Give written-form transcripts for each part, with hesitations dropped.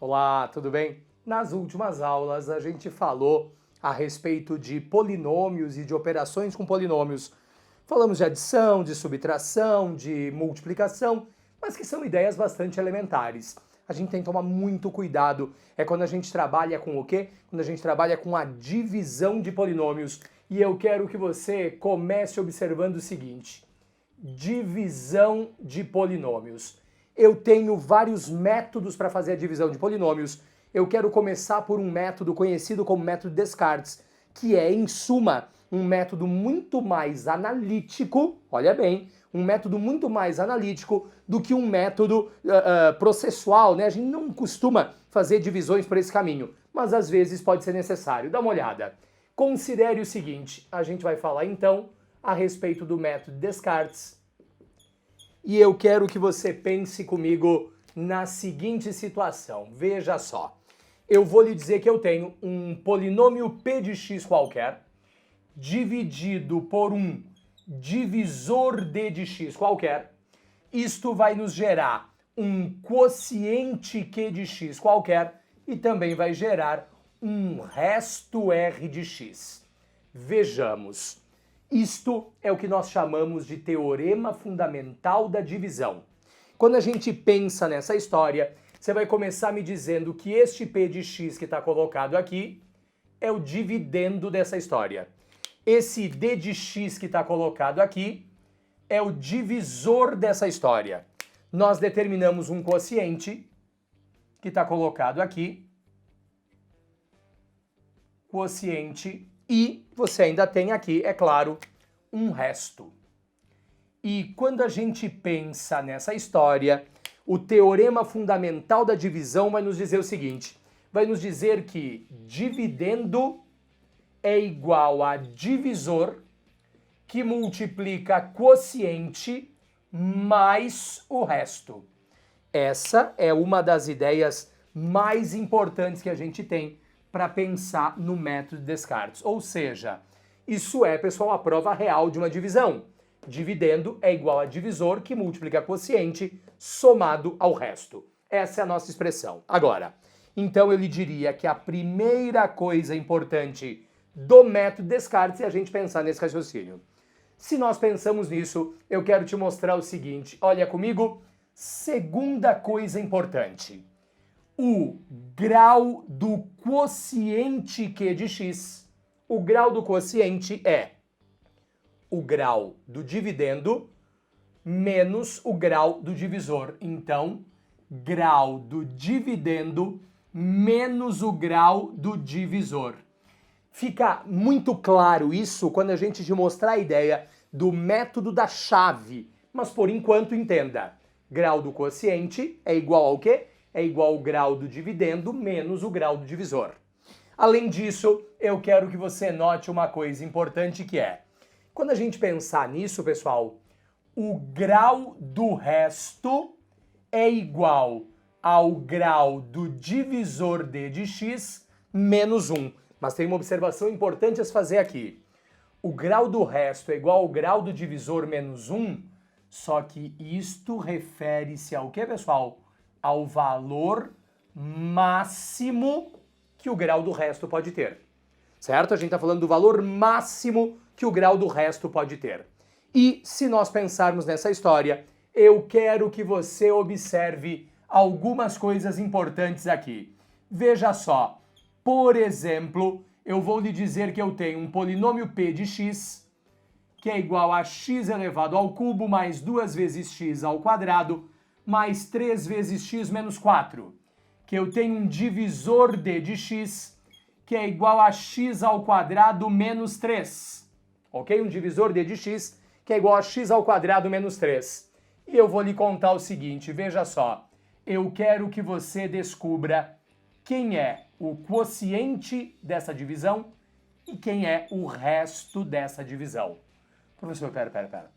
Olá, tudo bem? Nas últimas aulas a gente falou a respeito de polinômios e de operações com polinômios. Falamos de adição, de subtração, de multiplicação, mas que são ideias bastante elementares. A gente tem que tomar muito cuidado. É quando a gente trabalha com o quê? Quando a gente trabalha com a divisão de polinômios. E eu quero que você comece observando o seguinte: divisão de polinômios. Eu tenho vários métodos para fazer a divisão de polinômios. Eu quero começar por um método conhecido como método Descartes, que é, em suma, um método muito mais analítico, olha bem, um método muito mais analítico do que um método processual, né? A gente não costuma fazer divisões por esse caminho, mas às vezes pode ser necessário. Dá uma olhada. Considere o seguinte, a gente vai falar então a respeito do método Descartes, e eu quero que você pense comigo na seguinte situação. Veja só. Eu vou lhe dizer que eu tenho um polinômio p de x qualquer dividido por um divisor d de x qualquer. Isto vai nos gerar um quociente q de x qualquer e também vai gerar um resto r de x. Vejamos. Isto é o que nós chamamos de teorema fundamental da divisão. Quando a gente pensa nessa história, você vai começar me dizendo que este p de x que está colocado aqui é o dividendo dessa história. Esse d de x que está colocado aqui é o divisor dessa história. Nós determinamos um quociente que está colocado aqui, quociente, e você ainda tem aqui, é claro, um resto. E quando a gente pensa nessa história, o teorema fundamental da divisão vai nos dizer o seguinte, vai nos dizer que dividendo é igual a divisor que multiplica quociente mais o resto. Essa é uma das ideias mais importantes que a gente tem para pensar no método Descartes. Ou seja, isso é, pessoal, a prova real de uma divisão. Dividendo é igual a divisor que multiplica quociente somado ao resto. Essa é a nossa expressão. Agora, então eu lhe diria que a primeira coisa importante do método Descartes é a gente pensar nesse raciocínio. Se nós pensamos nisso, eu quero te mostrar o seguinte. Olha comigo. Segunda coisa importante. O grau do quociente q de x. O grau do quociente é o grau do dividendo menos o grau do divisor. Então, grau do dividendo menos o grau do divisor. Fica muito claro isso quando a gente te mostrar a ideia do método da chave. Mas, por enquanto, entenda. Grau do quociente é igual ao quê? É igual ao grau do dividendo menos o grau do divisor. Além disso, eu quero que você note uma coisa importante que é, quando a gente pensar nisso, pessoal, o grau do resto é igual ao grau do divisor d de x menos 1. Mas tem uma observação importante a se fazer aqui. O grau do resto é igual ao grau do divisor menos 1, só que isto refere-se ao quê, pessoal? Ao valor máximo que o grau do resto pode ter. Certo? A gente está falando do valor máximo que o grau do resto pode ter. E se nós pensarmos nessa história, eu quero que você observe algumas coisas importantes aqui. Veja só, por exemplo, eu vou lhe dizer que eu tenho um polinômio p de x, que é igual a x elevado ao cubo mais 2 vezes x ao quadrado, mais 3 vezes x menos 4. Que eu tenho um divisor d de x, que é igual a x ao quadrado menos 3. Ok? Um divisor d de x, que é igual a x ao quadrado menos 3. E eu vou lhe contar o seguinte, veja só. Eu quero que você descubra quem é o quociente dessa divisão e quem é o resto dessa divisão. Professor, pera.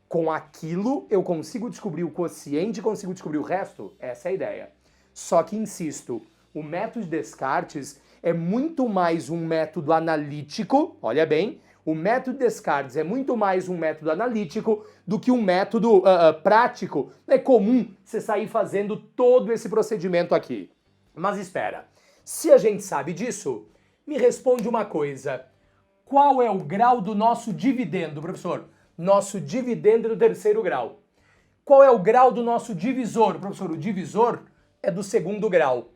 Com aquilo eu consigo descobrir o quociente e consigo descobrir o resto? Essa é a ideia. Só que, insisto, o método de Descartes é muito mais um método analítico, olha bem, o método Descartes é muito mais um método analítico do que um método prático. É comum você sair fazendo todo esse procedimento aqui. Mas espera, se a gente sabe disso, me responde uma coisa. Qual é o grau do nosso dividendo, professor? Nosso dividendo é do terceiro grau. Qual é o grau do nosso divisor? Professor, o divisor é do segundo grau.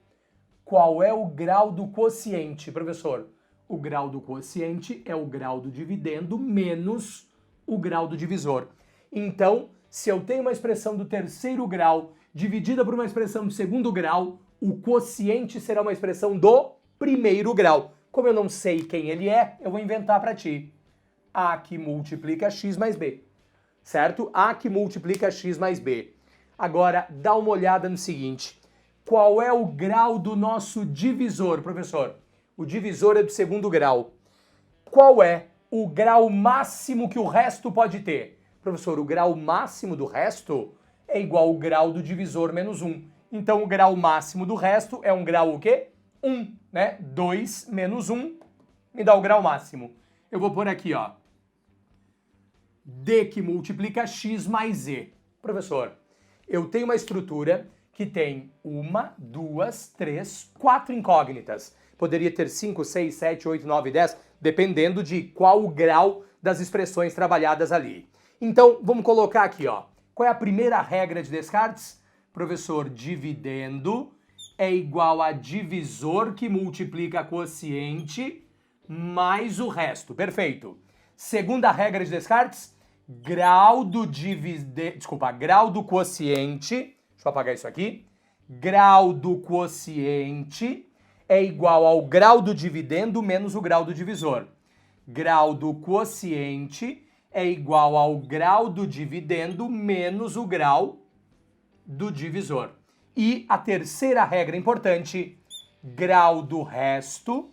Qual é o grau do quociente, professor? O grau do quociente é o grau do dividendo menos o grau do divisor. Então, se eu tenho uma expressão do terceiro grau dividida por uma expressão do segundo grau, o quociente será uma expressão do primeiro grau. Como eu não sei quem ele é, eu vou inventar para ti. A que multiplica x mais b. Certo? A que multiplica x mais b. Agora, dá uma olhada no seguinte. Qual é o grau do nosso divisor, professor? O divisor é do segundo grau. Qual é o grau máximo que o resto pode ter? Professor, o grau máximo do resto é igual ao grau do divisor menos 1. Então, o grau máximo do resto é um grau o quê? 1, né? 2 menos 1 me dá o grau máximo. Eu vou pôr aqui, ó. D que multiplica x mais e. Professor, eu tenho uma estrutura que tem 1, 2, 3, 4 incógnitas. Poderia ter 5, 6, 7, 8, 9, 10, dependendo de qual o grau das expressões trabalhadas ali. Então, vamos colocar aqui, ó. Qual é a primeira regra de Descartes? Professor, dividendo é igual a divisor que multiplica quociente mais o resto. Perfeito. Segunda regra de Descartes, grau do quociente, deixa eu apagar isso aqui, grau do quociente é igual ao grau do dividendo menos o grau do divisor. Grau do quociente é igual ao grau do dividendo menos o grau do divisor. E a terceira regra importante, grau do resto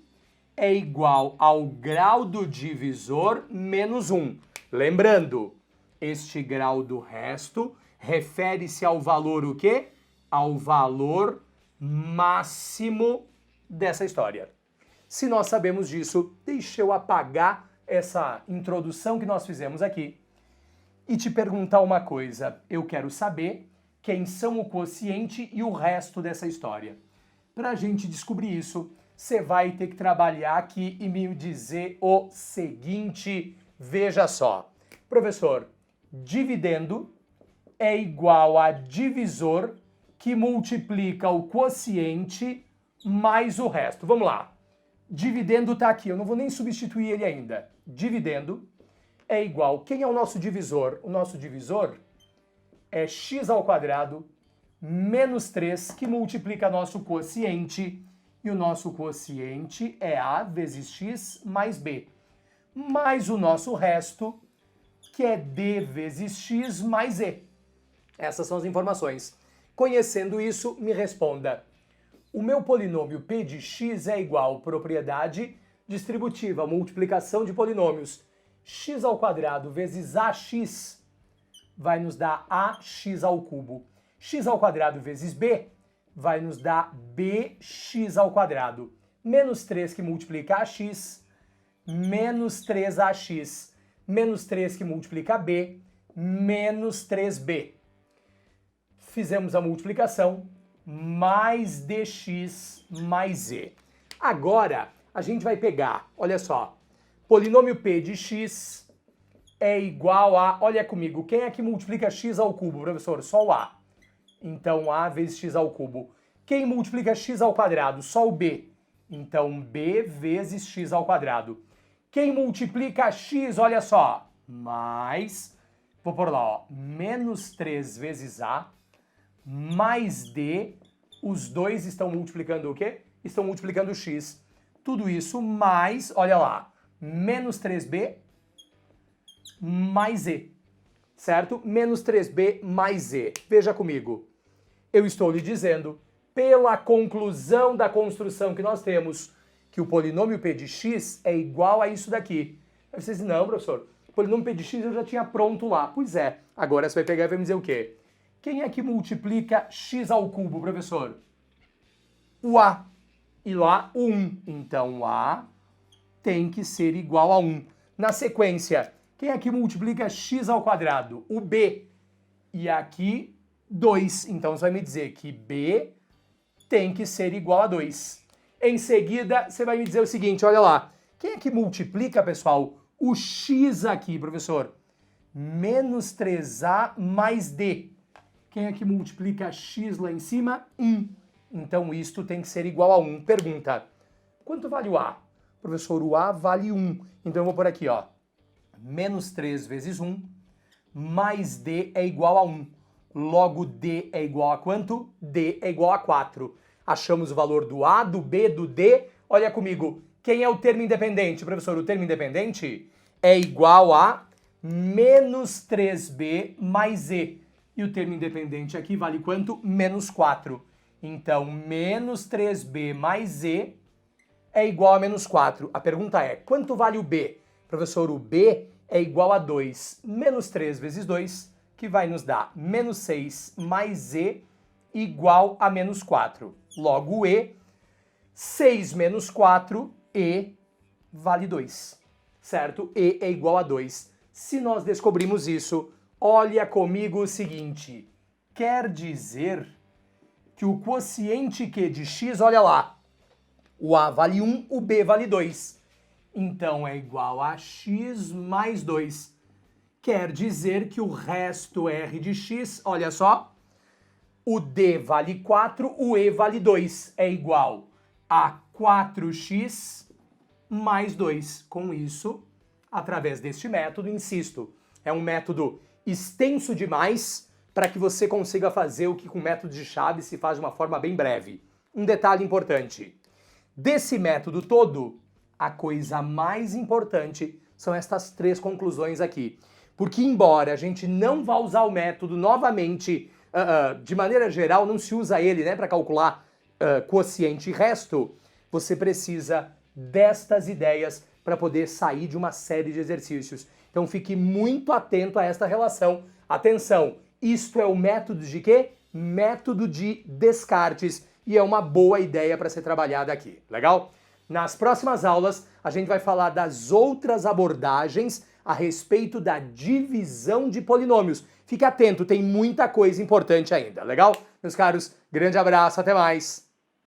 é igual ao grau do divisor menos 1. Lembrando, este grau do resto refere-se ao valor o quê? Ao valor máximo dessa história. Se nós sabemos disso, deixa eu apagar essa introdução que nós fizemos aqui e te perguntar uma coisa. Eu quero saber quem são o quociente e o resto dessa história. Para a gente descobrir isso, você vai ter que trabalhar aqui e me dizer o seguinte, veja só. Professor, dividendo é igual a divisor que multiplica o quociente mais o resto. Vamos lá. Dividendo está aqui, eu não vou nem substituir ele ainda. Dividendo é igual... Quem é o nosso divisor? O nosso divisor é x ao quadrado menos 3, que multiplica nosso quociente. E o nosso quociente é a vezes x mais b. Mais o nosso resto, que é d vezes x mais e. Essas são as informações. Conhecendo isso, me responda. O meu polinômio p de x é igual propriedade distributiva, multiplicação de polinômios. X ao quadrado vezes ax vai nos dar ax ao cubo. X ao quadrado vezes b vai nos dar bx ao quadrado. Menos 3 que multiplica ax, menos 3ax. Menos 3 que multiplica b, menos 3b. Fizemos a multiplicação, mais dx mais e. Agora, a gente vai pegar, olha só, polinômio p de x é igual a, olha comigo, quem é que multiplica x ao cubo, professor? Só o a. Então, a vezes x ao cubo. Quem multiplica x ao quadrado? Só o b. Então, b vezes x ao quadrado. Quem multiplica x, olha só, mais, vou pôr lá, ó, menos 3 vezes a, mais d, os dois estão multiplicando o quê? Estão multiplicando x. Tudo isso mais, olha lá, menos 3b mais e, certo? Menos 3b mais e. Veja comigo, eu estou lhe dizendo, pela conclusão da construção que nós temos, que o polinômio p de x é igual a isso daqui. Aí você diz, não, professor, o polinômio p de x eu já tinha pronto lá. Pois é, agora você vai pegar e vai me dizer o quê? Quem é que multiplica x ao cubo, professor? O a. E lá, o 1. Então, o a tem que ser igual a 1. Na sequência, quem é que multiplica x ao quadrado? O b. E aqui, 2. Então, você vai me dizer que b tem que ser igual a 2. Em seguida, você vai me dizer o seguinte, olha lá. Quem é que multiplica, pessoal, o x aqui, professor? Menos 3a mais d. Quem é que multiplica x lá em cima? 1. Então, isto tem que ser igual a 1. Pergunta, quanto vale o a? Professor, o a vale 1. Então, eu vou por aqui, ó. Menos 3 vezes 1, mais d é igual a 1. Logo, d é igual a quanto? D é igual a 4. Achamos o valor do a, do b, do d. Olha comigo, quem é o termo independente, professor? O termo independente é igual a menos 3b mais e. E o termo independente aqui vale quanto? Menos 4. Então, menos 3b mais e é igual a menos 4. A pergunta é, quanto vale o b? Professor, o b é igual a 2. Menos 3 vezes 2, que vai nos dar menos 6 mais e igual a menos 4. Logo, e, 6 menos 4, e vale 2. Certo? E é igual a 2. Se nós descobrimos isso, olha comigo o seguinte. Quer dizer que o quociente Q de x, olha lá, o a vale 1, o b vale 2. Então é igual a x mais 2. Quer dizer que o resto R de x, olha só, o d vale 4, o e vale 2. É igual a 4x mais 2. Com isso, através deste método, insisto, é um método extenso demais para que você consiga fazer o que com o método de Chaves se faz de uma forma bem breve. Um detalhe importante. Desse método todo, a coisa mais importante são estas 3 conclusões aqui. Porque embora a gente não vá usar o método novamente, de maneira geral, não se usa ele, né, para calcular quociente e resto, você precisa destas ideias para poder sair de uma série de exercícios. Então fique muito atento a esta relação. Atenção, isto é o método de quê? Método de Descartes. E é uma boa ideia para ser trabalhada aqui. Legal? Nas próximas aulas, a gente vai falar das outras abordagens a respeito da divisão de polinômios. Fique atento, tem muita coisa importante ainda, legal? Meus caros, grande abraço, até mais!